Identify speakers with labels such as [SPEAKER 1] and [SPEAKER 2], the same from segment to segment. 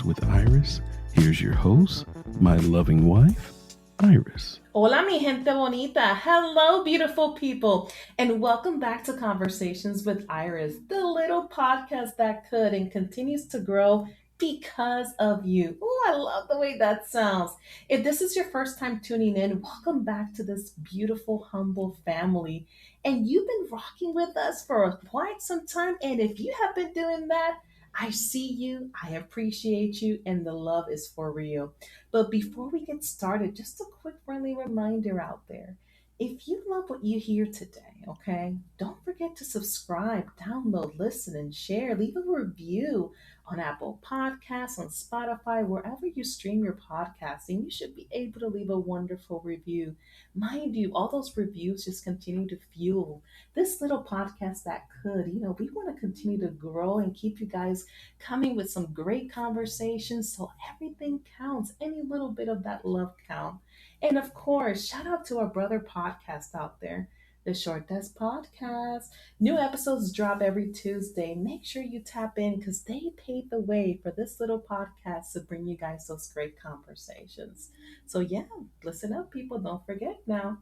[SPEAKER 1] Conversations with Iris. Here's your host, my loving wife, Iris.
[SPEAKER 2] Hola, mi gente bonita. Hello, beautiful people. And welcome back to Conversations with Iris, the little podcast that could and continues to grow because of you. Oh, I love the way that sounds. If this is your first time tuning in, welcome back to this beautiful, humble family. And you've been rocking with us for quite some time. And if you have been doing that, I see you, I appreciate you, and the love is for real. But before we get started, just a quick friendly reminder out there. If you love what you hear today, okay, don't forget to subscribe, download, listen, and share. Leave a review on Apple Podcasts, on Spotify, wherever you stream your podcasting. You should be able to leave a wonderful review. Mind you, all those reviews just continue to fuel this little podcast that could. We want to continue to grow and keep you guys coming with some great conversations. So everything counts. Any little bit of that love count. And of course, shout out to our brother podcast out there, the Short Desk Podcast. New episodes drop every Tuesday. Make sure you tap in because they paved the way for this little podcast to bring you guys those great conversations. So yeah, listen up, people. Don't forget now.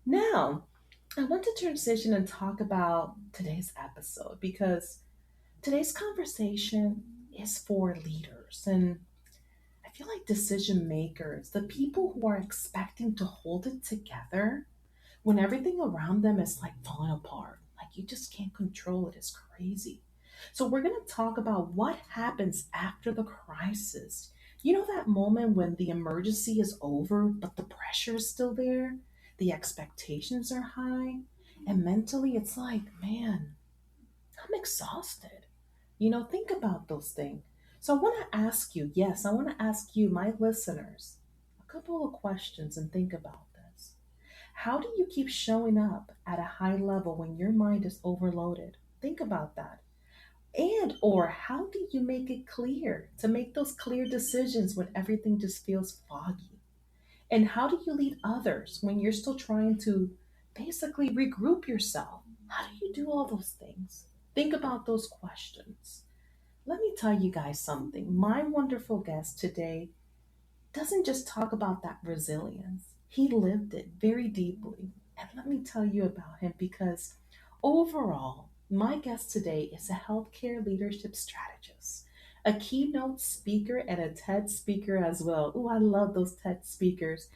[SPEAKER 2] Now, I want to transition and talk about today's episode because today's conversation is for leaders and I feel like decision makers, the people who are expecting to hold it together when everything around them is like falling apart. Like you just can't control it. It's crazy. So, we're going to talk about what happens after the crisis. You know, that moment when the emergency is over, but the pressure is still there, the expectations are high, and mentally it's like, man, I'm exhausted. Think about those things. So I want to ask you, yes, I want to ask you, my listeners, a couple of questions and think about this. How do you keep showing up at a high level when your mind is overloaded? Think about that. And or how do you make it clear to make those clear decisions when everything just feels foggy? And how do you lead others when you're still trying to basically regroup yourself? How do you do all those things? Think about those questions. Let me tell you guys something. My wonderful guest today doesn't just talk about that resilience, he lived it very deeply. And let me tell you about him because overall, my guest today is a healthcare leadership strategist, a keynote speaker, and a TED speaker as well. Oh, I love those TED speakers.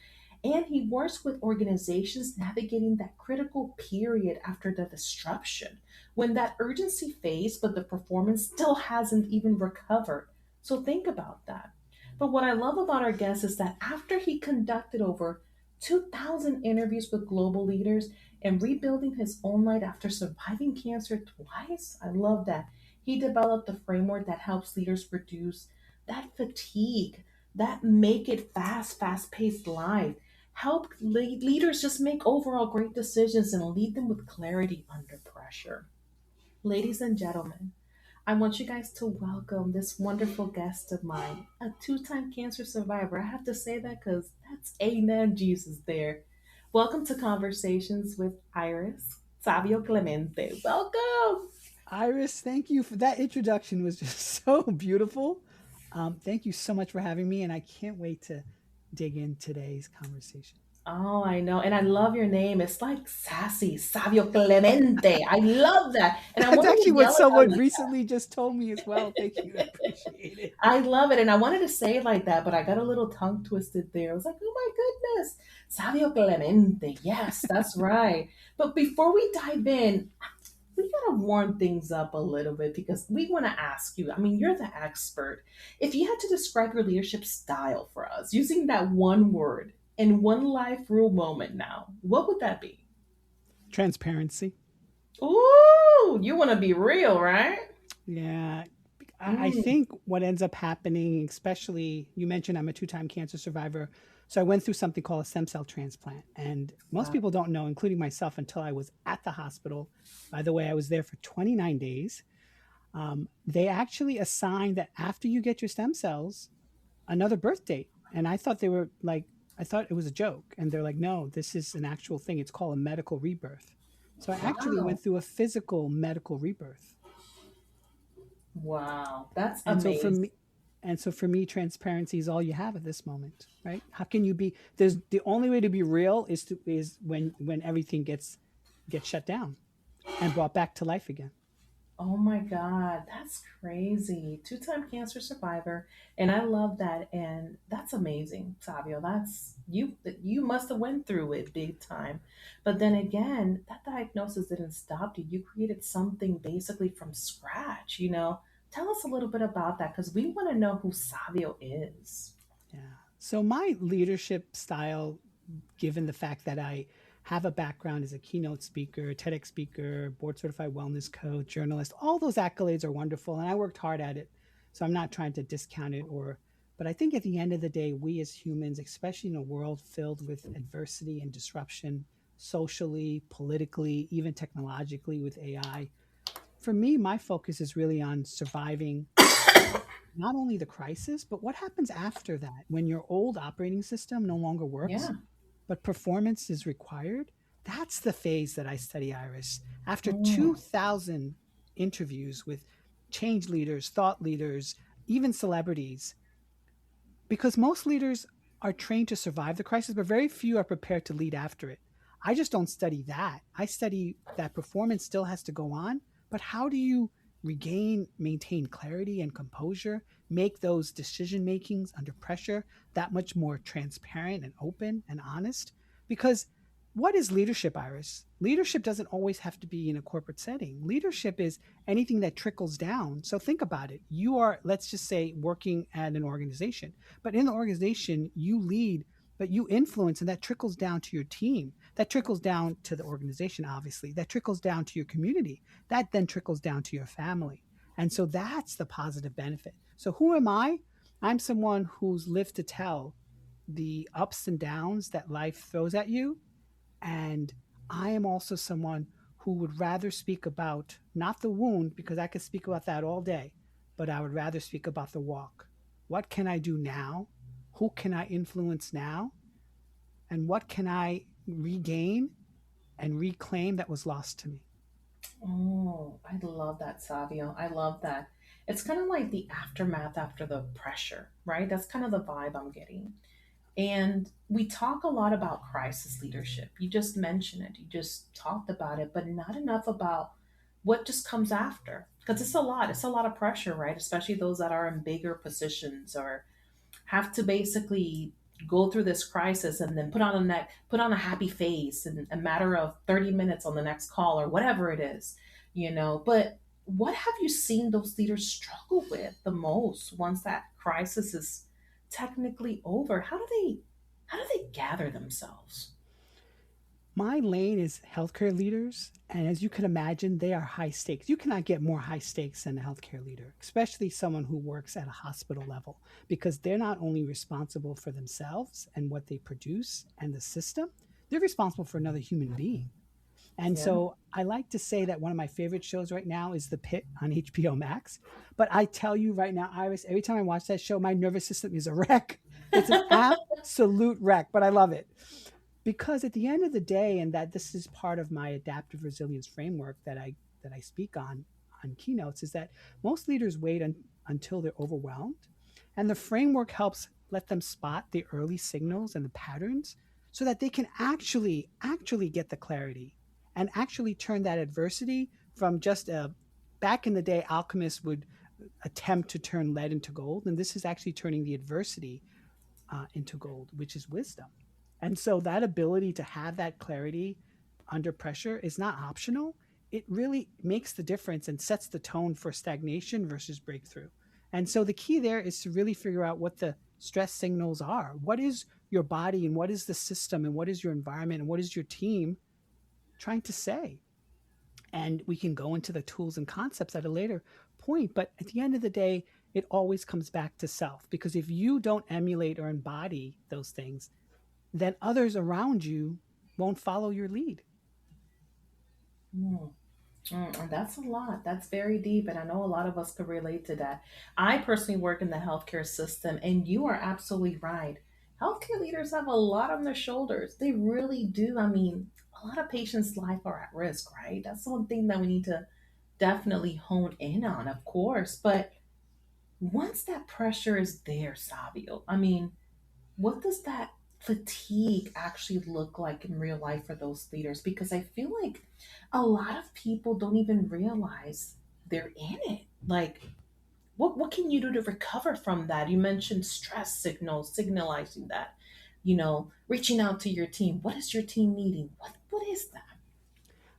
[SPEAKER 2] And he works with organizations navigating that critical period after the disruption, when that urgency phase, but the performance still hasn't even recovered. So think about that. But what I love about our guest is that after he conducted over 2,000 interviews with global leaders and rebuilding his own life after surviving cancer twice, I love that. He developed a framework that helps leaders reduce that fatigue, that make it fast paced life, help leaders just make overall great decisions and lead them with clarity under pressure. Ladies and gentlemen, I want you guys to welcome this wonderful guest of mine, a two-time cancer survivor. I have to say that because that's amen Jesus there. Welcome to Conversations with Iris, Savio Clemente. Welcome.
[SPEAKER 3] Iris, thank you for that introduction was just so beautiful. Thank you so much for having me, and I can't wait to dig in today's conversation.
[SPEAKER 2] Oh, I know. And I love your name. It's like sassy, Savio Clemente. I love that. And I
[SPEAKER 3] That's
[SPEAKER 2] wanted
[SPEAKER 3] actually
[SPEAKER 2] to
[SPEAKER 3] what
[SPEAKER 2] yell it out
[SPEAKER 3] someone
[SPEAKER 2] like
[SPEAKER 3] recently just told me as well. Thank you. I appreciate it.
[SPEAKER 2] I love it. And I wanted to say it like that, but I got a little tongue twisted there. I was like, oh my goodness, Savio Clemente. Yes, that's right. But before we dive in, we got to warm things up a little bit because we want to ask you. I mean, you're the expert. If you had to describe your leadership style for us using that one word in one life rule moment now, what would that be?
[SPEAKER 3] Transparency.
[SPEAKER 2] Ooh, you want to be real, right?
[SPEAKER 3] Yeah. I
[SPEAKER 2] Mm,
[SPEAKER 3] think what ends up happening, especially you mentioned I'm a two-time cancer survivor. So I went through something called a stem cell transplant. And most
[SPEAKER 2] wow.
[SPEAKER 3] people don't know, including myself, until I was at the hospital. By the way, I was there for 29 days. They actually assign that after you get your stem cells, another birth date. And I thought they were like, I thought it was a joke. And they're like, no, this is an actual thing. It's called a medical rebirth. So I actually
[SPEAKER 2] Wow.
[SPEAKER 3] went through a physical medical rebirth.
[SPEAKER 2] Wow. That's
[SPEAKER 3] And so for
[SPEAKER 2] amazing.
[SPEAKER 3] me, And so for me, transparency is all you have at this moment, right? How can you be, there's the only way to be real is when everything gets shut down and brought back to life again.
[SPEAKER 2] Oh my God, that's crazy. Two-time cancer survivor. And I love that. And that's amazing, Savio. That's you must have went through it big time. But then again, that diagnosis didn't stop you. You created something basically from scratch, you know. Tell us a little bit about that because we want to know who Savio is.
[SPEAKER 3] Yeah. So my leadership style, given the fact that I have a background as a keynote speaker, TEDx speaker, board certified wellness coach, journalist, all those accolades are wonderful. And I worked hard at it. So I'm not trying to discount it but I think at the end of the day, we as humans, especially in a world filled with adversity and disruption, socially, politically, even technologically with AI, for me, my focus is really on surviving not only the crisis, but what happens after that when your old operating system no longer works,
[SPEAKER 2] Yeah.
[SPEAKER 3] but performance is required. That's the phase that I study, Iris. After
[SPEAKER 2] Mm,
[SPEAKER 3] 2,000 interviews with change leaders, thought leaders, even celebrities, because most leaders are trained to survive the crisis, but very few are prepared to lead after it. I just don't study that. I study that performance still has to go on, but how do you maintain clarity and composure, make those decision makings under pressure that much more transparent and open and honest? Because what is leadership, Iris? Leadership doesn't always have to be in a corporate setting. Leadership is anything that trickles down. So think about it. You are, let's just say, working at an organization, but in the organization, you lead, but you influence, and that trickles down to your team. That trickles down to the organization, obviously. That trickles down to your community. That then trickles down to your family. And so that's the positive benefit. So who am I? I'm someone who's lived to tell the ups and downs that life throws at you, and I am also someone who would rather speak about not the wound, because I could speak about that all day, but I would rather speak about the walk. What can I do now? Who can I influence now? And what can I regain and reclaim that was lost to me?
[SPEAKER 2] oh, I love that, Savio. I love that. It's kind of like the aftermath after the pressure, right? That's kind of the vibe I'm getting. And we talk a lot about crisis leadership. You just mentioned it, you just talked about it, but not enough about what just comes after. Because it's a lot. It's a lot of pressure, right? Especially those that are in bigger positions or have to basically go through this crisis and then put on a happy face in a matter of 30 minutes on the next call or whatever it is, you know. But what have you seen those leaders struggle with the most once that crisis is technically over? How do they gather themselves?
[SPEAKER 3] My lane is healthcare leaders. And as you can imagine, they are high stakes. You cannot get more high stakes than a healthcare leader, especially someone who works at a hospital level, because they're not only responsible for themselves and what they produce and the system, they're responsible for another human being. And
[SPEAKER 2] Yeah.
[SPEAKER 3] so I like to say that one of my favorite shows right now is The Pit on HBO Max. But I tell you right now, Iris, every time I watch that show, my nervous system is a wreck. It's an absolute wreck, but I love it. Because at the end of the day, and that this is part of my adaptive resilience framework that I speak on keynotes, is that most leaders wait until they're overwhelmed, and the framework helps let them spot the early signals and the patterns so that they can actually get the clarity and actually turn that adversity from just a, back in the day, alchemists would attempt to turn lead into gold, and this is actually turning the adversity into gold, which is wisdom. And so that ability to have that clarity under pressure is not optional. It really makes the difference and sets the tone for stagnation versus breakthrough. And so the key there is to really figure out what the stress signals are. What is your body, and what is the system, and what is your environment, and what is your team trying to say? And we can go into the tools and concepts at a later point. But at the end of the day, it always comes back to self. Because if you don't emulate or embody those things, then others around you won't follow your lead.
[SPEAKER 2] Mm. And that's a lot. That's very deep. And I know a lot of us could relate to that. I personally work in the healthcare system, and you are absolutely right. Healthcare leaders have a lot on their shoulders. They really do. I mean, a lot of patients' life are at risk, right? That's one thing that we need to definitely hone in on, of course. But Once that pressure is there, Savio, I mean, what does that fatigue actually look like in real life for those leaders? Because I feel like a lot of people don't even realize they're in it. Like, what can you do to recover from that? You mentioned stress signals, signalizing that, reaching out to your team. What is your team needing? What is that?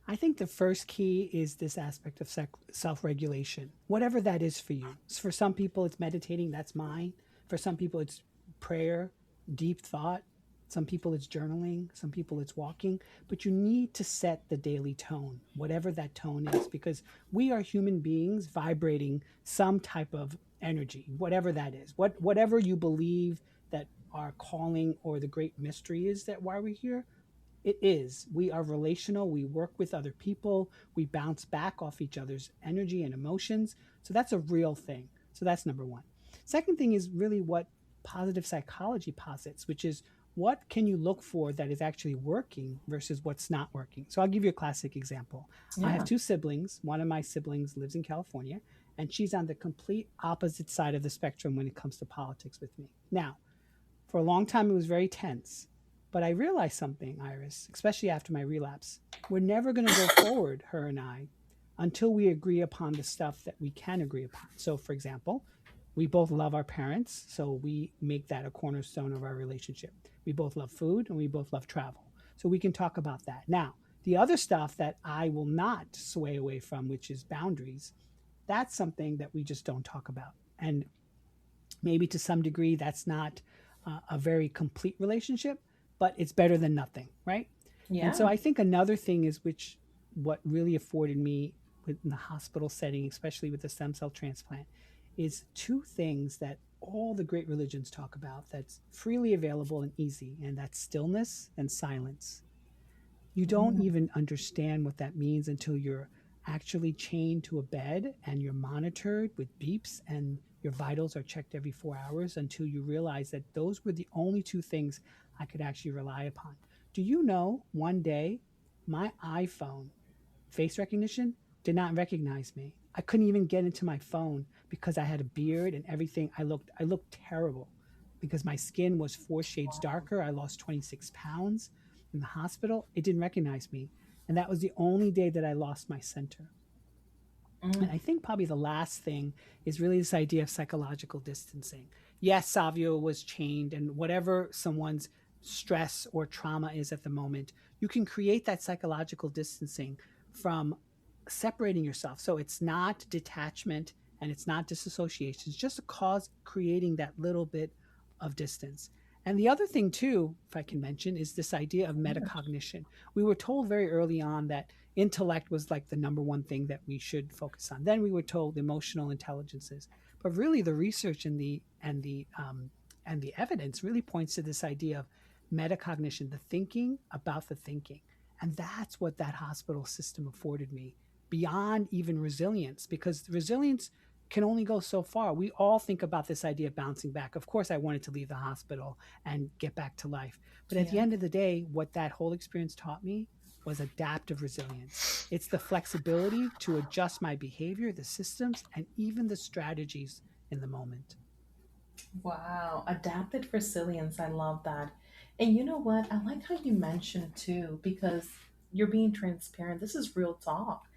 [SPEAKER 3] I think the first key is this aspect of self regulation, whatever that is for you. For some people, it's meditating, that's mine. For some people, it's prayer, deep thought. Some people, it's journaling. Some people, it's walking. But you need to set the daily tone, whatever that tone is, because we are human beings vibrating some type of energy, whatever that is. Whatever you believe that our calling or the great mystery is that why we're here, it is. We are relational. We work with other people. We bounce back off each other's energy and emotions. So that's a real thing. So that's number one. Second thing is really what positive psychology posits, which is what can you look for that is actually working versus what's not working. So I'll give you a classic example. I have
[SPEAKER 2] Yeah.
[SPEAKER 3] two siblings. One of my siblings lives in California, and she's on the complete opposite side of the spectrum when it comes to politics with me. Now, for a long time, it was very tense. But I realized something, Iris, especially after my relapse. We're never going to go forward, her and I, until we agree upon the stuff that we can agree upon. So, for example, we both love our parents, so we make that a cornerstone of our relationship. We both love food and we both love travel. So we can talk about that. Now, the other stuff that I will not sway away from, which is boundaries, that's something that we just don't talk about. And maybe to some degree that's not a very complete relationship, but it's better than nothing, right? And so
[SPEAKER 2] Yeah.
[SPEAKER 3] I think another thing is which what really afforded me in the hospital setting, especially with the stem cell transplant, is two things that all the great religions talk about that's freely available and easy, and that's stillness and silence. You don't
[SPEAKER 2] Mm.
[SPEAKER 3] even understand what that means until you're actually chained to a bed and you're monitored with beeps and your vitals are checked every 4 hours until you realize that those were the only two things I could actually rely upon. Do you know one day my iPhone face recognition did not recognize me? I couldn't even get into my phone because I had a beard and everything. I looked terrible because my skin was 4 shades darker. I lost 26 pounds in the hospital. It didn't recognize me. And that was the only day that I lost my center. And
[SPEAKER 2] Mm.
[SPEAKER 3] I think probably the last thing is really this idea of psychological distancing. Yes, Savio was chained, and whatever someone's stress or trauma is at the moment, you can create that psychological distancing from separating yourself. So it's not detachment and it's not disassociation. It's just a cause creating that little bit of distance. And the other thing, too, if I can mention, is this idea of metacognition. We were told very early on that intellect was like the number one thing that we should focus on. Then we were told emotional intelligences, but really the research and the evidence really points to this idea of metacognition, the thinking about the thinking, and that's what that hospital system afforded me beyond even resilience, because resilience can only go so far. We all think about this idea of bouncing back. Of course, I wanted to leave the hospital and get back to life. But at the
[SPEAKER 2] Yeah.
[SPEAKER 3] end of the day, what that whole experience taught me was adaptive resilience. It's the flexibility to adjust my behavior, the systems, and even the strategies in the moment.
[SPEAKER 2] Wow. Adapted resilience. I love that. And you know what? I like how you mentioned too, because you're being transparent. This is real talk.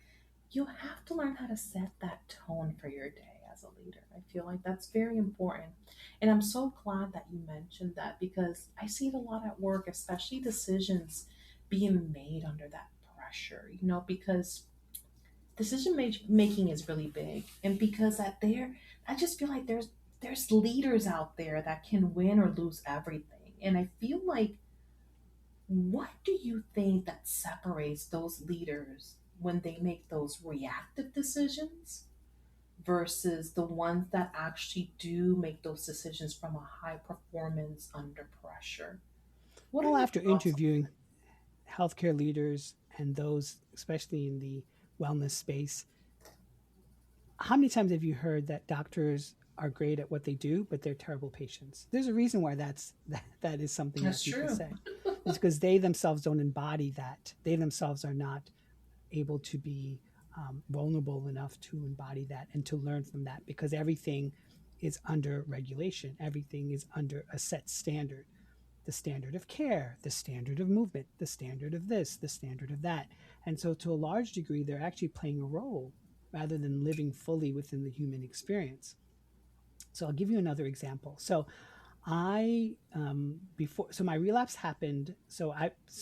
[SPEAKER 2] You have to learn how to set that tone for your day as a leader. I feel like that's very important. And I'm so glad that you mentioned that because I see it a lot at work, especially decisions being made under that pressure, because making is really big. And because at there, I just feel like there's leaders out there that can win or lose everything. And I feel like what do you think that separates those leaders when they make those reactive decisions versus the ones that actually do make those decisions from a high performance under pressure? What are
[SPEAKER 3] Well,
[SPEAKER 2] your
[SPEAKER 3] after
[SPEAKER 2] thoughts on
[SPEAKER 3] interviewing healthcare leaders and those, especially in the wellness space, how many times have you heard that doctors are great at what they do, but they're terrible patients? There's a reason why that is
[SPEAKER 2] that?
[SPEAKER 3] something that
[SPEAKER 2] That's
[SPEAKER 3] people
[SPEAKER 2] true.
[SPEAKER 3] say. It's because they themselves don't embody that. They themselves are not able to be vulnerable enough to embody that and to learn from that, because everything is under regulation. Everything is under a set standard. The standard of care, the standard of movement, the standard of this, the standard of that. And so to a large degree, they're actually playing a role rather than living fully within the human experience. So I'll give you another example. So so my relapse happened. So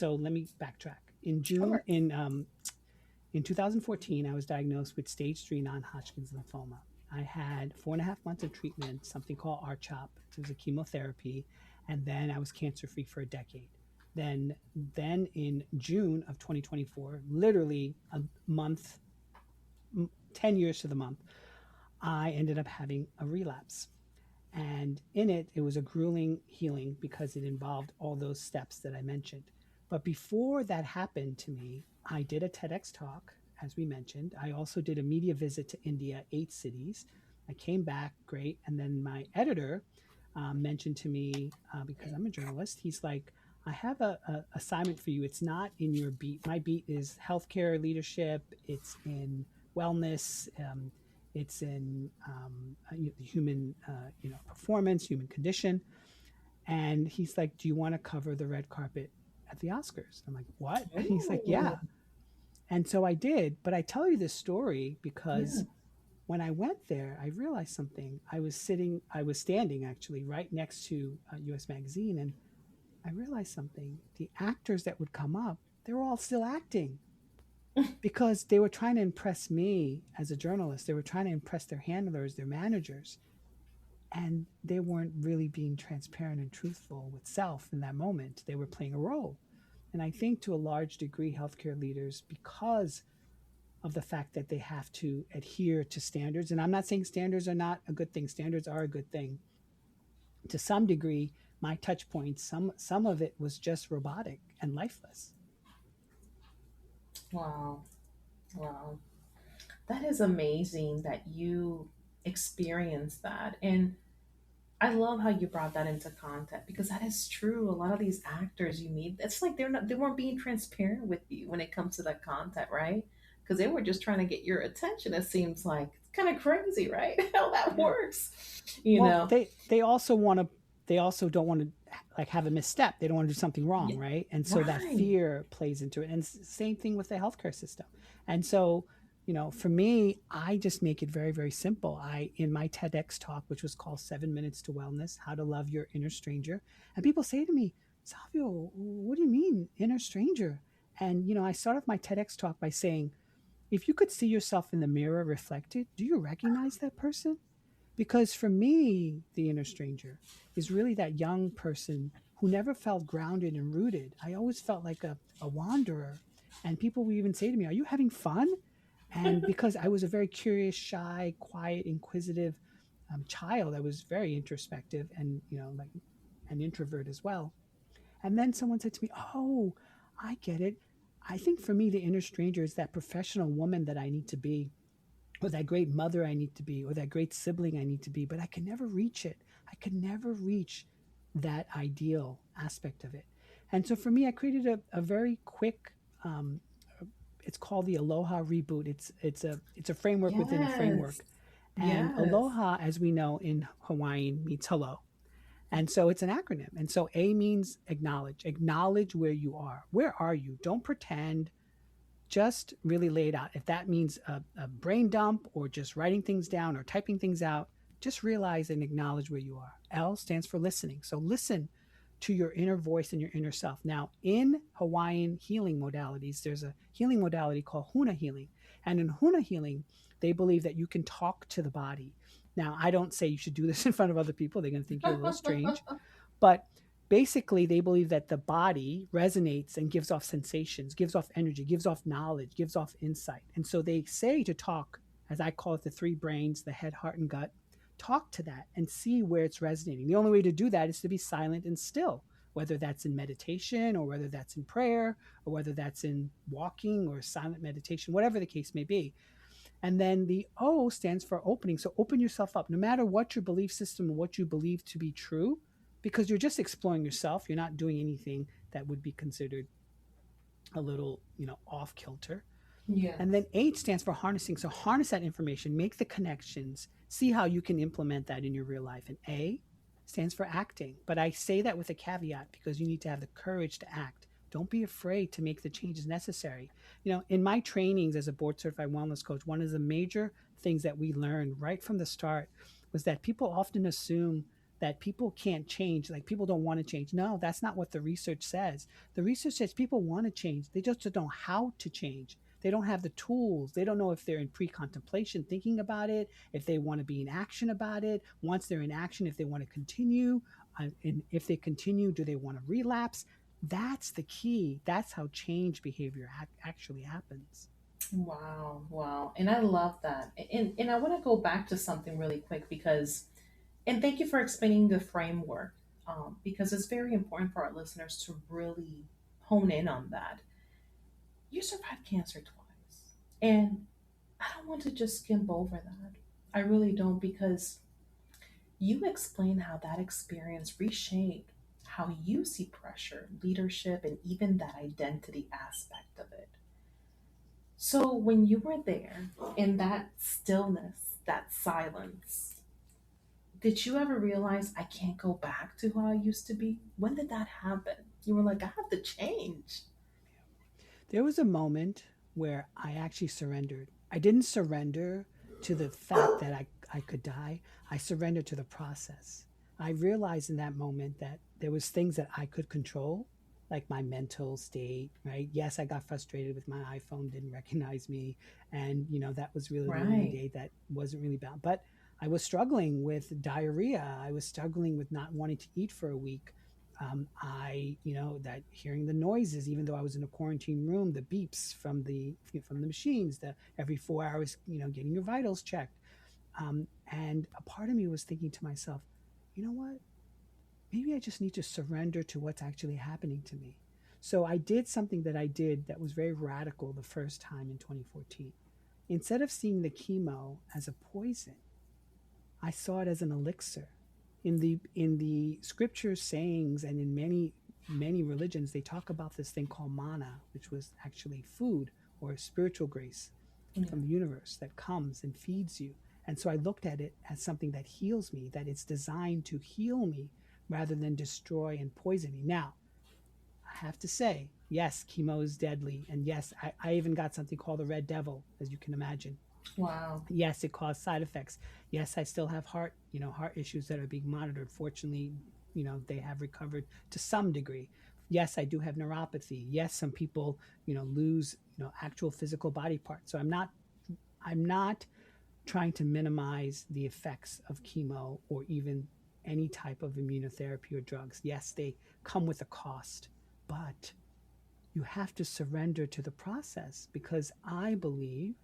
[SPEAKER 3] let me backtrack. In June,
[SPEAKER 2] Sure.
[SPEAKER 3] in 2014, I was diagnosed with stage 3 non-Hodgkin's lymphoma. I had 4.5 months of treatment, something called RCHOP. It was a chemotherapy, and then I was cancer-free for a decade. Then in June of 2024, literally a month, 10 years to the month, I ended up having a relapse. And in it was a grueling healing because it involved all those steps that I mentioned. But before that happened to me, I did a TEDx talk, as we mentioned. I also did a media visit to India, 8 cities. I came back, great. And then my editor mentioned to me, because I'm a journalist, he's like, I have a assignment for you. It's not in your beat. My beat is healthcare leadership. It's in wellness. It's in human performance, human condition. And he's like, do you want to cover the red carpet at the Oscars? I'm like, what? And he's like, yeah. And so I did. But I tell you this story because when I went there, I realized something. I was standing actually right next to US Magazine, and I realized something. The actors that would come up, they were all still acting because they were trying to impress me as a journalist. They were trying to impress their handlers, their managers, and they weren't really being transparent and truthful with self in that moment. They were playing a role. And I think to a large degree, healthcare leaders, because of the fact that they have to adhere to standards, and I'm not saying standards are not a good thing, standards are a good thing. To some degree, my touch points, some of it was just robotic and lifeless.
[SPEAKER 2] Wow. Wow. That is amazing that you experienced that. And I love how you brought that into context because that is true. A lot of these actors you meet, it's like they weren't being transparent with you when it comes to that content, right? Because they were just trying to get your attention. It seems like it's kind of crazy, right? How that
[SPEAKER 3] Yeah.
[SPEAKER 2] works, you
[SPEAKER 3] Well,
[SPEAKER 2] know.
[SPEAKER 3] they also want to, they also don't want to like have a misstep. They don't want to do something wrong,
[SPEAKER 2] Yeah,
[SPEAKER 3] right? And so that
[SPEAKER 2] right.
[SPEAKER 3] fear plays into it. And same thing with the healthcare system. And so, for me, I just make it very, very simple. In my TEDx talk, which was called 7 Minutes to Wellness, How to Love Your Inner Stranger. And people say to me, Savio, what do you mean inner stranger? And, I start off my TEDx talk by saying, if you could see yourself in the mirror reflected, do you recognize that person? Because for me, the inner stranger is really that young person who never felt grounded and rooted. I always felt like a wanderer. And people would even say to me, are you having fun? And because I was a very curious, shy, quiet, inquisitive child, I was very introspective and, like an introvert as well. And then someone said to me, oh, I get it. I think for me, the inner stranger is that professional woman that I need to be, or that great mother I need to be, or that great sibling I need to be, but I can never reach it. I can never reach that ideal aspect of it. And so for me, I created a very quick, it's called the Aloha Reboot. It's a framework within a
[SPEAKER 2] Yes.
[SPEAKER 3] framework. And
[SPEAKER 2] Yes.
[SPEAKER 3] aloha, as we know in Hawaiian, means hello. And so it's an acronym. And so A means acknowledge. Acknowledge where you are. Where are you? Don't pretend, just really lay it out. If that means a brain dump or just writing things down or typing things out, just realize and acknowledge where you are. L stands for listening. So listen to your inner voice and your inner self. Now, in Hawaiian healing modalities, there's a healing modality called Huna healing. And in Huna healing, they believe that you can talk to the body. Now, I don't say you should do this in front of other people. They're going to think you're a little strange. But basically, they believe that the body resonates and gives off sensations, gives off energy, gives off knowledge, gives off insight. And so they say to talk, as I call it, the 3 brains, the head, heart, and gut. Talk to that and see where it's resonating. The only way to do that is to be silent and still, whether that's in meditation or whether that's in prayer or whether that's in walking or silent meditation, whatever the case may be. And then the O stands for opening. So open yourself up, no matter what your belief system or what you believe to be true, because you're just exploring yourself. You're not doing anything that would be considered a little, off kilter. And
[SPEAKER 2] Yes.
[SPEAKER 3] then H stands for harnessing. So harness that information, make the connections, see how you can implement that in your real life. And A stands for acting. But I say that with a caveat because you need to have the courage to act. Don't be afraid to make the changes necessary. In my trainings as a board certified wellness coach, one of the major things that we learned right from the start was that people often assume that people can't change, like people don't want to change. No, that's not what the research says. The research says people want to change, they just don't know how to change. They don't have the tools. They don't know if they're in pre-contemplation thinking about it, if they want to be in action about it. Once they're in action, if they want to continue, and if they continue, do they want to relapse? That's the key. That's how change behavior actually happens.
[SPEAKER 2] Wow, wow. And I love that. And I want to go back to something really quick because, and thank you for explaining the framework, because it's very important for our listeners to really hone in on that. You survived cancer twice. And I don't want to just skim over that. I really don't, because you explain how that experience reshaped how you see pressure, leadership, and even that identity aspect of it. So when you were there in that stillness, that silence, did you ever realize I can't go back to who I used to be? When did that happen? You were like, I have to change.
[SPEAKER 3] There was a moment where I actually surrendered. I didn't surrender to the fact that I could die. I surrendered to the process. I realized in that moment that there was things that I could control, like my mental state, right? Yes, I got frustrated with my iPhone, didn't recognize me. And, that was really the only
[SPEAKER 2] Right.
[SPEAKER 3] day that wasn't really bad. But I was struggling with diarrhea. I was struggling with not wanting to eat for a week. That hearing the noises, even though I was in a quarantine room, the beeps from the machines, the every 4 hours, getting your vitals checked. And a part of me was thinking to myself, you know what? Maybe I just need to surrender to what's actually happening to me. So I did something that I did that was very radical the first time in 2014. Instead of seeing the chemo as a poison, I saw it as an elixir. In the scripture sayings and in many religions, they talk about this thing called mana, which was actually food or spiritual grace
[SPEAKER 2] Yeah.
[SPEAKER 3] from the universe that comes and feeds you. And so I looked at it as something that heals me, that it's designed to heal me rather than destroy and poison me. Now, I have to say, yes, chemo is deadly. And yes, I even got something called the red devil, as you can imagine.
[SPEAKER 2] Wow.
[SPEAKER 3] Yes, it caused side effects. Yes, I still have heart issues that are being monitored. Fortunately, they have recovered to some degree. Yes, I do have neuropathy. Yes, some people, lose, actual physical body parts. So I'm not trying to minimize the effects of chemo or even any type of immunotherapy or drugs. Yes, they come with a cost, but you have to surrender to the process because I believe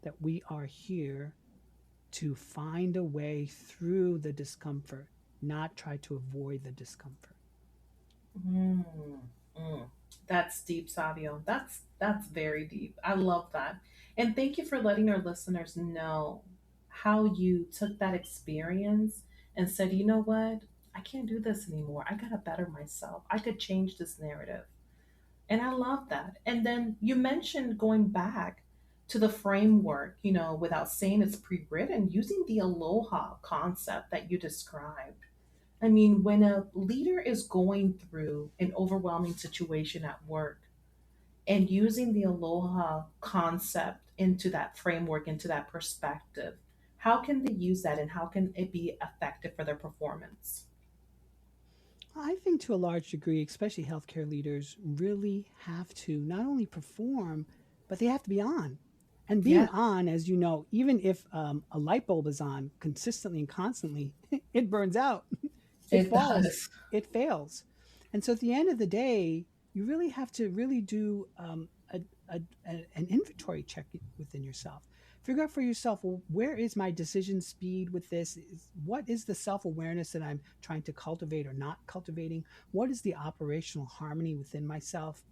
[SPEAKER 3] that we are here to find a way through the discomfort, not try to avoid the discomfort.
[SPEAKER 2] Mm, mm. That's deep, Savio. That's very deep. I love that. And thank you for letting our listeners know how you took that experience and said, you know what? I can't do this anymore. I gotta better myself. I could change this narrative. And I love that. And then you mentioned going back to the framework, without saying it's pre written, using the aloha concept that you described. I mean, when a leader is going through an overwhelming situation at work and using the aloha concept into that framework, into that perspective, how can they use that and how can it be effective for their performance?
[SPEAKER 3] I think to a large degree, especially healthcare leaders, really have to not only perform, but they have to be on. And being
[SPEAKER 2] Yeah,
[SPEAKER 3] on, as you know, even if a light bulb is on consistently and constantly, it burns out, it
[SPEAKER 2] it
[SPEAKER 3] falls,
[SPEAKER 2] does.
[SPEAKER 3] it fails. And so at the end of the day, you really have to really do an inventory check within yourself. Figure out for yourself, well, where is my decision speed with this? What is the self awareness that I'm trying to cultivate or not cultivating? What is the operational harmony within myself?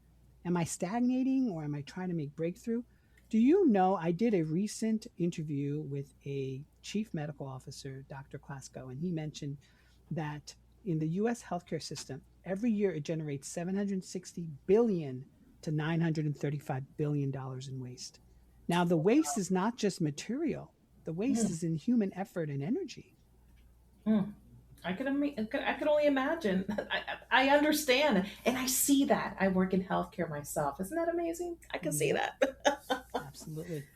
[SPEAKER 3] Am I stagnating or am I trying to make breakthrough? Do you know I did a recent interview with a chief medical officer, Dr. Klasko, and he mentioned that in the US healthcare system, every year it generates 760 billion to 935 billion dollars in waste. Now, the waste is not just material, the waste
[SPEAKER 2] Mm,
[SPEAKER 3] is in human effort and energy.
[SPEAKER 2] mm. I could only imagine. I understand, and I see that. I work in healthcare myself. Isn't that amazing? I can see
[SPEAKER 3] Yep,
[SPEAKER 2] that.
[SPEAKER 3] absolutely.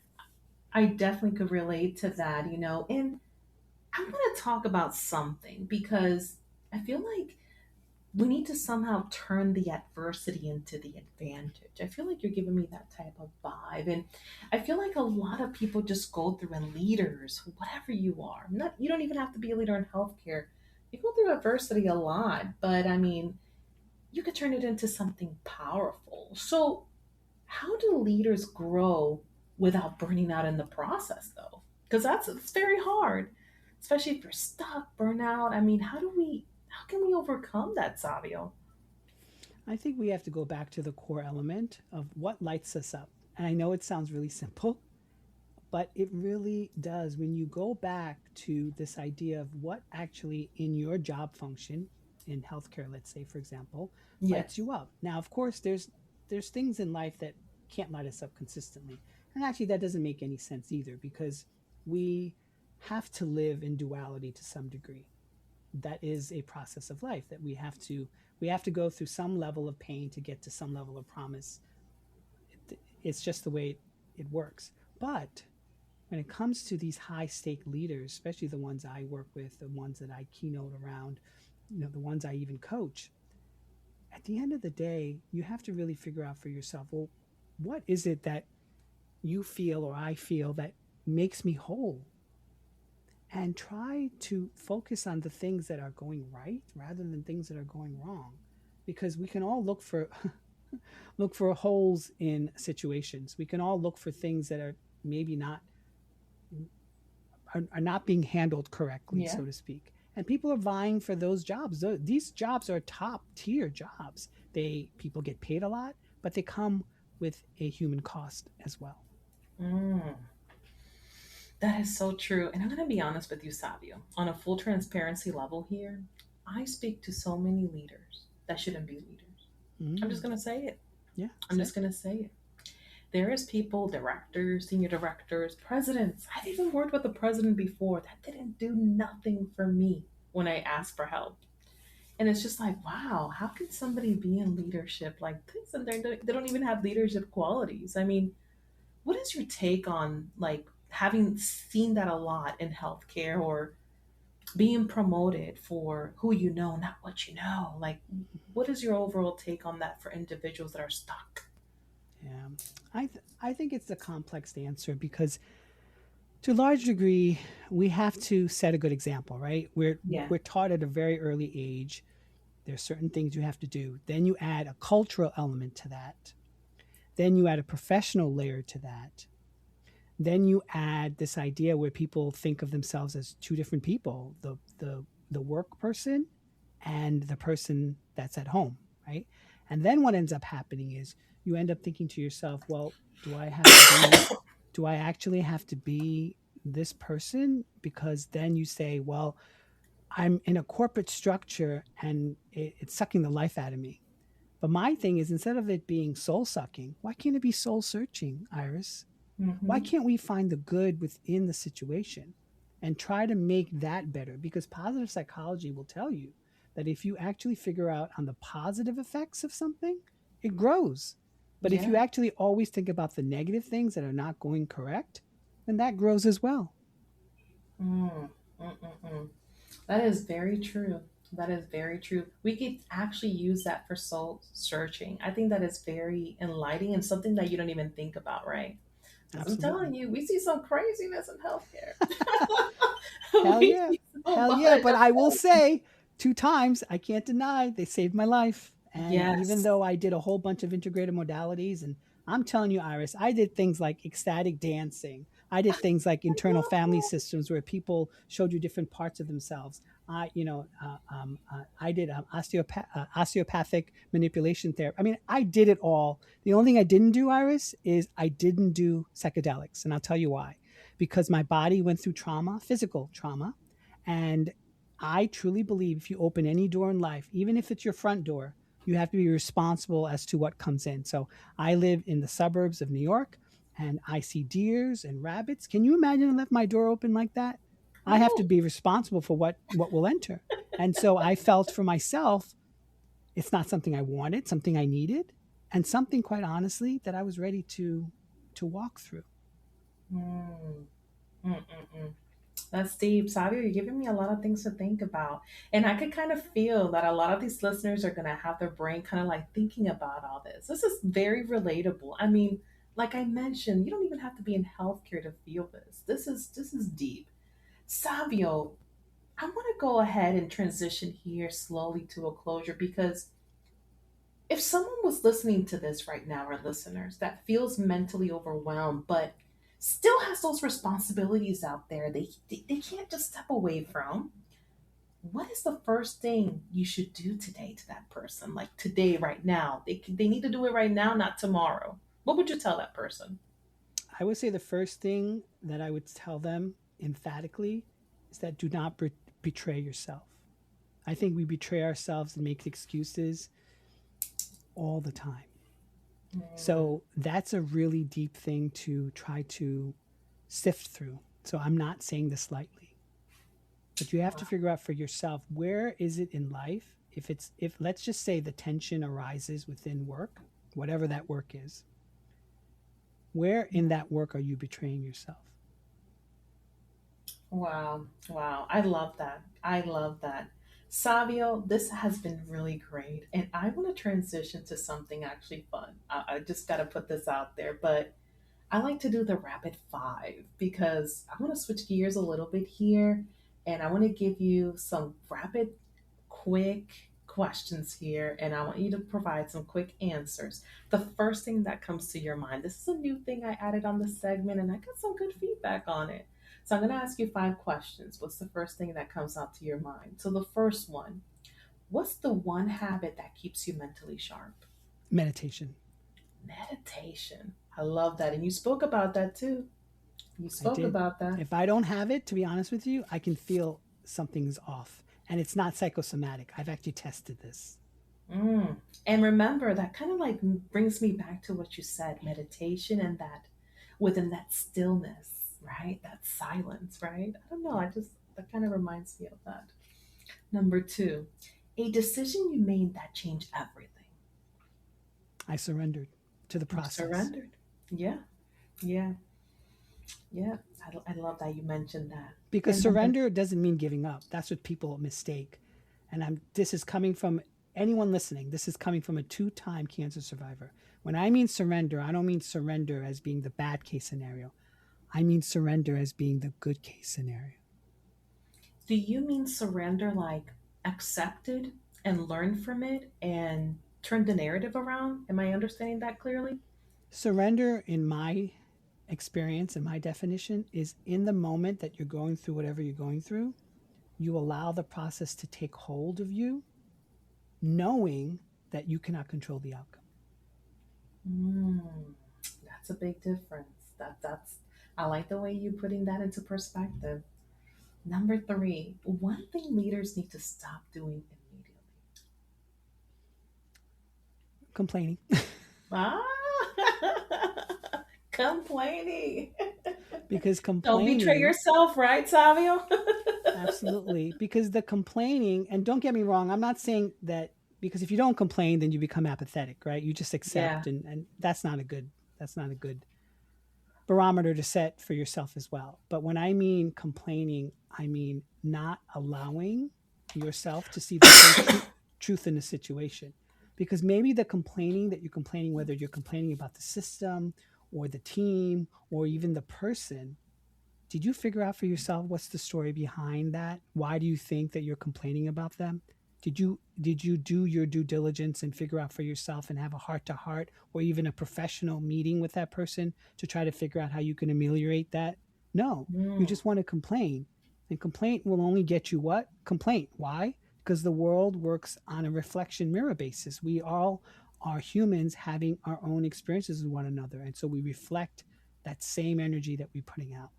[SPEAKER 2] I definitely could relate to that, you know. And I want to talk about something because I feel like we need to somehow turn the adversity into the advantage. I feel like you're giving me that type of vibe. And I feel like a lot of people just go through, and leaders, whatever you are, not you don't even have to be a leader in healthcare. You go through adversity a lot, but I mean, you could turn it into something powerful. So, how do leaders grow without burning out in the process though? Because it's very hard, especially if you're stuck, burnout. I mean, how can we overcome that, Savio?
[SPEAKER 3] I think we have to go back to the core element of what lights us up. And I know it sounds really simple, but it really does. When you go back to this idea of what actually in your job function in healthcare, let's say, for example, lights
[SPEAKER 2] Yes.
[SPEAKER 3] you up. Now, of course, there's things in life that can't light us up consistently. And actually that doesn't make any sense either because we have to live in duality to some degree. That is a process of life that we have to go through some level of pain to get to some level of promise. It's just the way it works. But when it comes to these high stake leaders, especially the ones I work with, the ones that I keynote around, the ones I even coach, at the end of the day, you have to really figure out for yourself, well, what is it that you feel or I feel that makes me whole? And try to focus on the things that are going right rather than things that are going wrong. Because we can all look for look for holes in situations. We can all look for things that are maybe not are not being handled correctly,
[SPEAKER 2] Yeah.
[SPEAKER 3] so to speak. And people are vying for those jobs. These jobs are top tier jobs. People get paid a lot, but they come with a human cost as well.
[SPEAKER 2] Mm, that is so true. And I'm going to be honest with you, Savio. On a full transparency level here, I speak to so many leaders that shouldn't be leaders. I'm just
[SPEAKER 3] Mm,
[SPEAKER 2] going to say it.
[SPEAKER 3] yeah,
[SPEAKER 2] I'm
[SPEAKER 3] say.
[SPEAKER 2] just going to say it. There is people, directors, senior directors, presidents. I've even worked with a president before that didn't do nothing for me when I asked for help. And it's just like, wow, how can somebody be in leadership like this and they don't even have leadership qualities? I mean, what is your take on like having seen that a lot in healthcare or being promoted for who you know, not what you know? Like, what is your overall take on that for individuals that are stuck?
[SPEAKER 3] Yeah, I think it's a complex answer because to a large degree we have to set a good example, right? We're
[SPEAKER 2] Yeah.
[SPEAKER 3] we're taught at a very early age there's certain things you have to do. Then you add a cultural element to that. Then you add a professional layer to that. Then you add this idea where people think of themselves as two different people, the work person and the person that's at home, right? And then what ends up happening is you end up thinking to yourself, well, do I have to be do I actually have to be this person? Because then you say, well, I'm in a corporate structure and it's sucking the life out of me. But my thing is, instead of it being soul sucking, why can't it be soul searching, Iris? Why
[SPEAKER 2] Mm-hmm.
[SPEAKER 3] can't we find the good within the situation and try to make that better? Because positive psychology will tell you that if you actually figure out on the positive effects of something, it grows. But if you
[SPEAKER 2] Yeah.
[SPEAKER 3] actually always think about the negative things that are not going correct, then that grows as well.
[SPEAKER 2] Mm. Mm-mm-mm. That is very true. That is very true. We could actually use that for soul searching. I think that is very enlightening and something that you don't even think about, right? Because I'm telling
[SPEAKER 3] Absolutely.
[SPEAKER 2] you, we see some craziness in healthcare.
[SPEAKER 3] Hell
[SPEAKER 2] We
[SPEAKER 3] yeah.
[SPEAKER 2] see so
[SPEAKER 3] Hell
[SPEAKER 2] much.
[SPEAKER 3] yeah. But I will
[SPEAKER 2] I'm telling you.
[SPEAKER 3] say, two times, I can't deny they saved my life. And even
[SPEAKER 2] Yes.
[SPEAKER 3] though I did a whole bunch of integrated modalities, and I'm telling you, Iris, I did things like ecstatic dancing. I did things like
[SPEAKER 2] I
[SPEAKER 3] internal family
[SPEAKER 2] know.
[SPEAKER 3] systems where people showed you different parts of themselves. I did osteopathic manipulation therapy. I mean, I did it all. The only thing I didn't do, Iris, is I didn't do psychedelics. And I'll tell you why. Because my body went through trauma, physical trauma. And I truly believe if you open any door in life, even if it's your front door, you have to be responsible as to what comes in. So I live in the suburbs of New York. and I see deers and rabbits. Can you imagine I left my door open like that? I have to
[SPEAKER 2] Oh,
[SPEAKER 3] be responsible for what will enter. And so I felt for myself, it's not something I wanted, something I needed, and something quite honestly that I was ready to walk through.
[SPEAKER 2] mm, mm, mm, mm. That's deep. Savio, you're giving me a lot of things to think about. And I could kind of feel that a lot of these listeners are going to have their brain kind of like thinking about all this. This is very relatable. I mean, like I mentioned, you don't even have to be in healthcare to feel this. This is deep. Savio, I want to go ahead and transition here slowly to a closure because if someone was listening to this right now, our listeners, that feels mentally overwhelmed, but still has those responsibilities out there they can't just step away from, what is the first thing you should do today to that person? Like today, right now. They need to do it right now, not tomorrow. What would you tell that person?
[SPEAKER 3] I would say the first thing that I would tell them emphatically is that do not betray yourself. I think we betray ourselves and make excuses all the time.
[SPEAKER 2] Mm,
[SPEAKER 3] So that's a really deep thing to try to sift through. So I'm not saying this lightly, but you have to
[SPEAKER 2] wow.
[SPEAKER 3] figure out for yourself, where is it in life? If let's just say the tension arises within work, whatever that work is, where in that work are you betraying yourself?
[SPEAKER 2] Wow. Wow. I love that. I love that. Savio, this has been really great. And I want to transition to something actually fun. I just got to put this out there, but I like to do the rapid five because I want to switch gears a little bit here and I want to give you some rapid, quick questions here and I want you to provide some quick answers. The first thing that comes to your mind, this is a new thing I added on this segment and I got some good feedback on it. So I'm going to ask you five questions. What's the first thing that comes out to your mind? So the first one, what's the one habit that keeps you mentally sharp?
[SPEAKER 3] Meditation.
[SPEAKER 2] Meditation. I love that. And you spoke about that too. You
[SPEAKER 3] I
[SPEAKER 2] spoke
[SPEAKER 3] did.
[SPEAKER 2] about that.
[SPEAKER 3] If I don't have it, to be honest with you, I can feel something's off. And it's not psychosomatic. I've actually tested this.
[SPEAKER 2] Mm. And remember, that kind of like brings me back to what you said meditation and that within that stillness, right? That silence, right? I don't know.
[SPEAKER 3] Yeah.
[SPEAKER 2] That kind of reminds me of that. Number two, a decision you made that changed everything.
[SPEAKER 3] I surrendered to the
[SPEAKER 2] You
[SPEAKER 3] process.
[SPEAKER 2] surrendered. Yeah. Yeah. Yeah. I love that you mentioned that.
[SPEAKER 3] Because
[SPEAKER 2] And number,
[SPEAKER 3] surrender doesn't mean giving up. That's what people mistake. And this is coming from anyone listening. This is coming from a two-time cancer survivor. When I mean surrender, I don't mean surrender as being the bad case scenario. I mean surrender as being the good case scenario.
[SPEAKER 2] do you mean surrender like accepted and learn from it and turn the narrative around? Am I understanding that clearly?
[SPEAKER 3] Surrender, in my experience and my definition, is in the moment that you're going through whatever you're going through, you allow the process to take hold of you, knowing that you cannot control the outcome.
[SPEAKER 2] Mm, that's a big difference. That's I like the way you putting that into perspective. Number three, one thing leaders need to stop doing immediately.
[SPEAKER 3] Complaining.
[SPEAKER 2] Ah, complaining.
[SPEAKER 3] Because
[SPEAKER 2] Don't betray
[SPEAKER 3] complaining,
[SPEAKER 2] yourself, right, Savio?
[SPEAKER 3] absolutely, because the complaining, and don't get me wrong, I'm not saying that, because if you don't complain, then you become apathetic, right? You just
[SPEAKER 2] Yeah.
[SPEAKER 3] accept, and that's not a good barometer to set for yourself as well. But when I mean complaining, I mean not allowing yourself to see the full truth in the situation. Because maybe the complaining that you're complaining, whether you're complaining about the system or the team or even the person, did you figure out for yourself what's the story behind that? Why do you think that you're complaining about them? Did you do your due diligence and figure out for yourself and have a heart to heart or even a professional meeting with that person to try to figure out how you can ameliorate that? No, you
[SPEAKER 2] Mm,
[SPEAKER 3] just want to complain. And complaint will only get you what? Complaint. Why? Because the world works on a reflection mirror basis. We all are humans having our own experiences with one another. And so we reflect that same energy that we're putting out.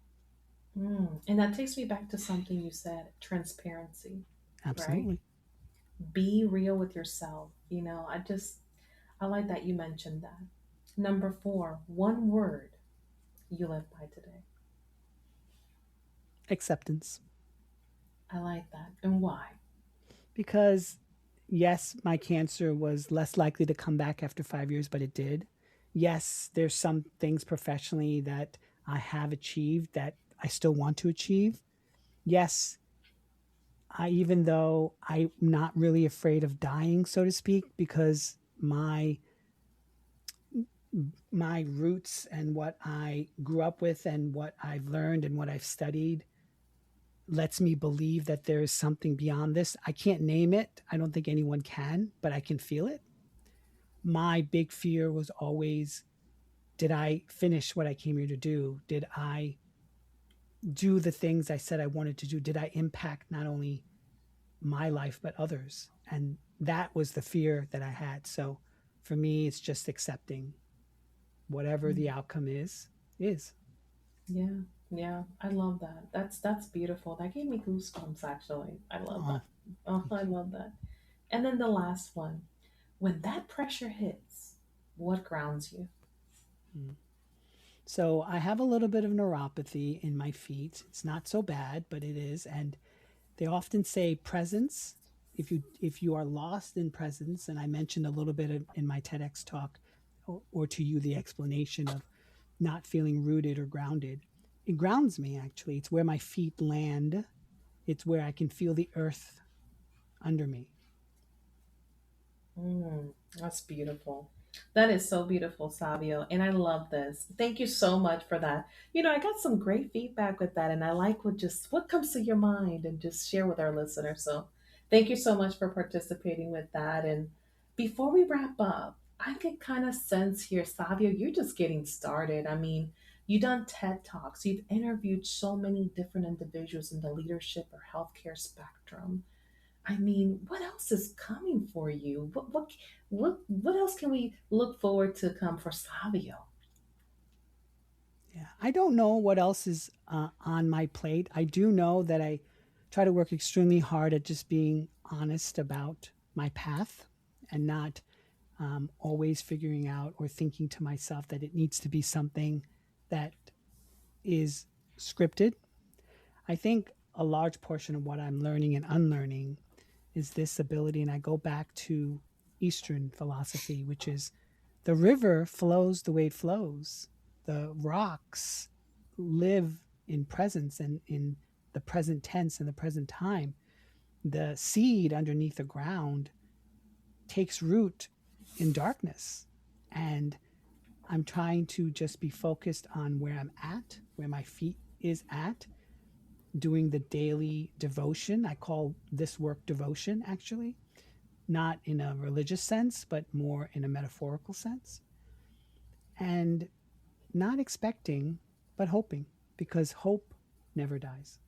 [SPEAKER 2] mm. And that takes me back to something you said, transparency, right?
[SPEAKER 3] Absolutely.
[SPEAKER 2] Be real with yourself. I like that you mentioned that. Number four, one word. you live by today?
[SPEAKER 3] Acceptance.
[SPEAKER 2] I like that. And why?
[SPEAKER 3] Because, yes, my cancer was less likely to come back after 5 years, but it did. Yes, there's some things professionally that I have achieved that I still want to achieve. Yes, even though I'm not really afraid of dying, so to speak, because my roots and what I grew up with and what I've learned and what I've studied lets me believe that there is something beyond this. I can't name it. I don't think anyone can, but I can feel it. My big fear was always, did I finish what I came here to do? Did I do the things I said I wanted to do? Did I impact not only my life, but others? And that was the fear that I had. So for me, it's just accepting whatever the outcome is, is.
[SPEAKER 2] Yeah, yeah, I love that. That's beautiful. That gave me goosebumps actually. I love
[SPEAKER 3] Oh,
[SPEAKER 2] that. Oh, I love that. And then the last one. When that pressure hits, what grounds you?
[SPEAKER 3] mm. So I have a little bit of neuropathy in my feet. It's not so bad, but it is. And they often say presence. If you are lost in presence, and I mentioned a little bit in my TEDx talk, or to you the explanation of not feeling rooted or grounded. It grounds me actually. It's where my feet land. It's where I can feel the earth under me.
[SPEAKER 2] Mm, that's beautiful. That is so beautiful, Savio. And I love this. Thank you so much for that. I got some great feedback with that, and I like what comes to your mind and just share with our listeners. So thank you so much for participating with that. And before we wrap up, I can kind of sense here, Savio, you're just getting started. I mean, you've done TED Talks, you've interviewed so many different individuals in the leadership or healthcare spectrum. I mean, what else is coming for you? What else can we look forward to come for Savio?
[SPEAKER 3] Yeah, I don't know what else is on my plate. I do know that I try to work extremely hard at just being honest about my path and not always figuring out or thinking to myself that it needs to be something that is scripted. I think a large portion of what I'm learning and unlearning is this ability, and I go back to Eastern philosophy, which is the river flows the way it flows. The rocks live in presence and in the present tense and the present time. The seed underneath the ground takes root in darkness. And I'm trying to just be focused on where I'm at, where my feet is at, doing the daily devotion. I call this work devotion, actually, not in a religious sense, but more in a metaphorical sense. And not expecting, but hoping, because hope never dies.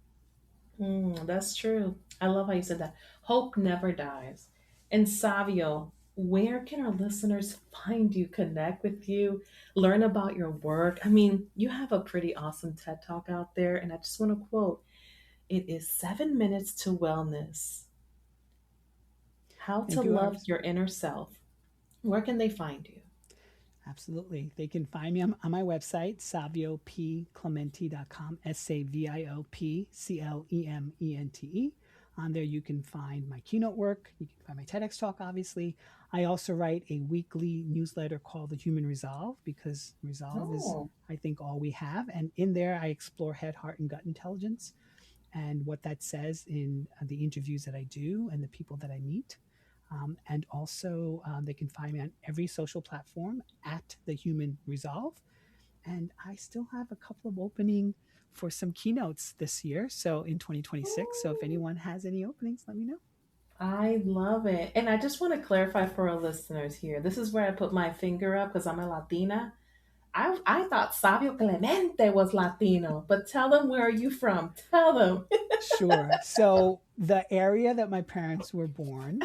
[SPEAKER 2] That's true. I love how you said that. Hope never dies. And Savio, where can our listeners find you, connect with you, learn about your work? I mean, you have a pretty awesome TED Talk out there, and I just want to quote, it is 7 minutes to wellness. How to
[SPEAKER 3] Thank you,
[SPEAKER 2] love
[SPEAKER 3] Iris.
[SPEAKER 2] your inner self. Where can they find you?
[SPEAKER 3] Absolutely. They can find me on my website, saviopclemente.com, SAVIOPCLEMENTE. On there, you can find my keynote work. You can find my TEDx talk, obviously. I also write a weekly newsletter called The Human Resolve, because resolve is,
[SPEAKER 2] Oh,
[SPEAKER 3] I think, all we have. And in there, I explore head, heart, and gut intelligence and what that says in the interviews that I do and the people that I meet. And also, they can find me on every social platform at The Human Resolve. And I still have a couple of opening for some keynotes this year. So in 2026. So if
[SPEAKER 2] ooh,
[SPEAKER 3] anyone has any openings, let me know.
[SPEAKER 2] I love it. And I just want to clarify for our listeners here. This is where I put my finger up because I'm a Latina. I thought Savio Clemente was Latino, but tell them where are you from? Tell them.
[SPEAKER 3] Sure. So the area that my parents were born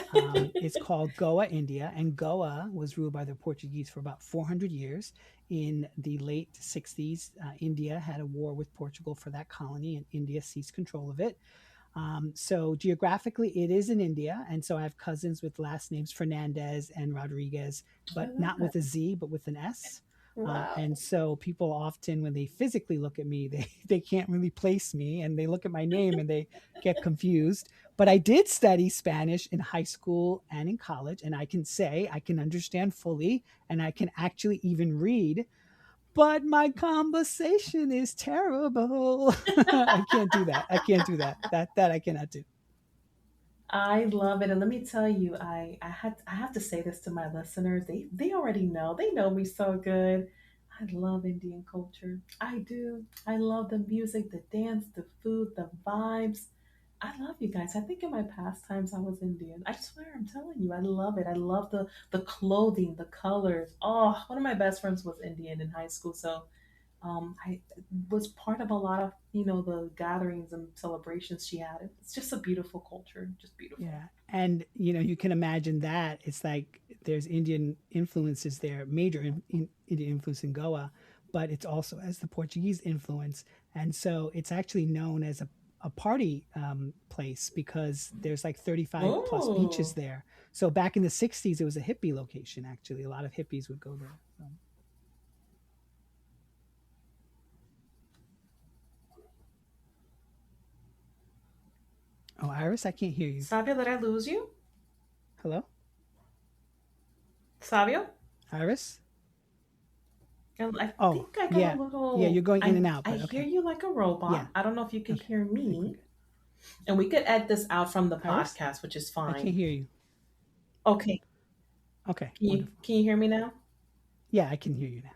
[SPEAKER 3] is called Goa, India, and Goa was ruled by the Portuguese for about 400 years. In the late 60s, India had a war with Portugal for that colony, and India seized control of it. So geographically, it is in India, and so I have cousins with last names Fernandez and Rodriguez,
[SPEAKER 2] I
[SPEAKER 3] but
[SPEAKER 2] love
[SPEAKER 3] not
[SPEAKER 2] that.
[SPEAKER 3] with a Z, but with an S.
[SPEAKER 2] Wow.
[SPEAKER 3] And so people often, when they physically look at me, they can't really place me, and they look at my name and they get confused. But I did study Spanish in high school and in college, and I can say I can understand fully, and I can actually even read. But my conversation is terrible. I can't do that. I can't do that. That I cannot do.
[SPEAKER 2] I love it, and let me tell you, I have to say this to my listeners. They already know. They know me so good. I love Indian culture. I do. I love the music, the dance, the food, the vibes. I love you guys. I think in my past times I was Indian. I swear, I'm telling you, I love it. I love the clothing, the colors. Oh, one of my best friends was Indian in high school, so I was part of a lot of the gatherings and celebrations she had. It's just a beautiful culture, just beautiful.
[SPEAKER 3] Yeah. And you can imagine that it's like there's Indian influences there, major Indian influence in Goa, but it's also as the Portuguese influence. And so it's actually known as a party place because there's like 35 plus beaches
[SPEAKER 2] Oh,
[SPEAKER 3] there. So back in the 60s, it was a hippie location, actually. A lot of hippies would go there. So. Oh, Iris, I can't hear you.
[SPEAKER 2] Savio, did I lose you?
[SPEAKER 3] Hello?
[SPEAKER 2] Savio?
[SPEAKER 3] Iris?
[SPEAKER 2] I
[SPEAKER 3] Oh,
[SPEAKER 2] think I got a
[SPEAKER 3] yeah. Yeah, you're
[SPEAKER 2] little.
[SPEAKER 3] going in and out,
[SPEAKER 2] I
[SPEAKER 3] but
[SPEAKER 2] hear
[SPEAKER 3] okay.
[SPEAKER 2] you like a
[SPEAKER 3] Yeah.
[SPEAKER 2] robot. I don't know if you can
[SPEAKER 3] Okay.
[SPEAKER 2] hear
[SPEAKER 3] I think we're
[SPEAKER 2] me,
[SPEAKER 3] good.
[SPEAKER 2] and we could add this out from the
[SPEAKER 3] Iris?
[SPEAKER 2] podcast, which is
[SPEAKER 3] I can't
[SPEAKER 2] fine.
[SPEAKER 3] hear you.
[SPEAKER 2] Okay,
[SPEAKER 3] Okay,
[SPEAKER 2] can you
[SPEAKER 3] wonderful.
[SPEAKER 2] can you hear me now?
[SPEAKER 3] Yeah, I can hear you now.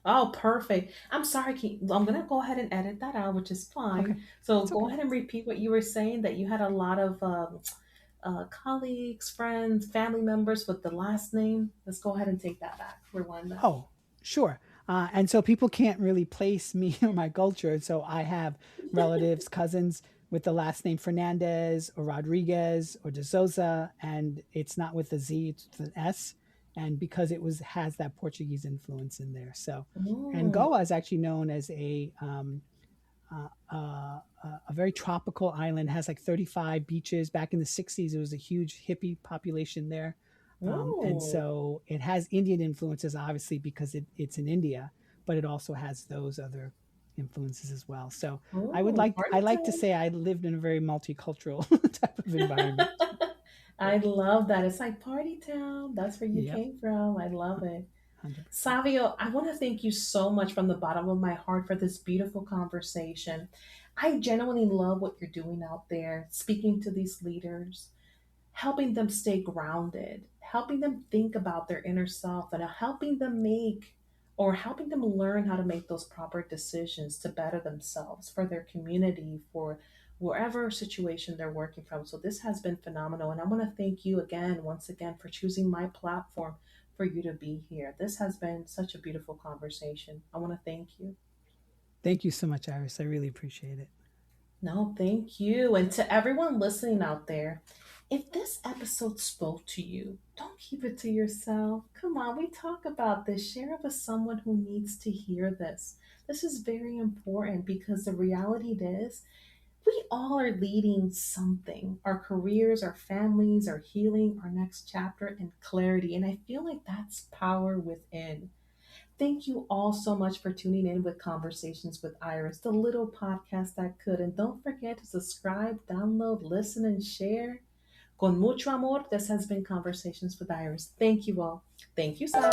[SPEAKER 2] Oh, perfect. I'm sorry. I'm going to go ahead and edit that out, which is
[SPEAKER 3] Okay,
[SPEAKER 2] fine. So
[SPEAKER 3] it's
[SPEAKER 2] go
[SPEAKER 3] okay.
[SPEAKER 2] ahead and repeat what you were saying, that you had a lot of colleagues, friends, family members with the last name. Let's go ahead and take that back. Rewind that.
[SPEAKER 3] Oh, sure. And so people can't really place me or my culture. So I have relatives, cousins with the last name Fernandez or Rodriguez or De Souza, and it's not with a Z, it's with an S. And because it was has that Portuguese influence in there. So, and
[SPEAKER 2] Mm.
[SPEAKER 3] Goa is actually known as a very tropical island. Has like 35 beaches. Back in the 60s, it was a huge hippie population there. And
[SPEAKER 2] Oh,
[SPEAKER 3] so it has Indian influences, obviously, because it's in India, but it also has those other influences as well. So
[SPEAKER 2] oh,
[SPEAKER 3] I
[SPEAKER 2] party
[SPEAKER 3] like to
[SPEAKER 2] time.
[SPEAKER 3] say I lived in a very multicultural type of environment. Yeah.
[SPEAKER 2] I love that. It's like party town. That's where you
[SPEAKER 3] Yep.
[SPEAKER 2] came from. I love it.
[SPEAKER 3] 100%.
[SPEAKER 2] Savio, I want to thank you so much from the bottom of my heart for this beautiful conversation. I genuinely love what you're doing out there, speaking to these leaders, helping them stay grounded, helping them think about their inner self, and helping them make or helping them learn how to make those proper decisions to better themselves for their community, for wherever situation they're working from. So this has been phenomenal. And I want to thank you again, once again, for choosing my platform for you to be here. This has been such a beautiful conversation. I want to thank you.
[SPEAKER 3] Thank you so much, Iris. I really appreciate it.
[SPEAKER 2] No, thank you. And to everyone listening out there, if this episode spoke to you, don't keep it to yourself. Come on, we talk about this. Share it with someone who needs to hear this. This is very important because the reality is we all are leading something, our careers, our families, our healing, our next chapter, and clarity. And I feel like that's power within. Thank you all so much for tuning in with Conversations with Iris, the little podcast that could. And don't forget to subscribe, download, listen, and share. Con mucho amor, this has been Conversations with Iris. Thank you all. Thank you, Sarah.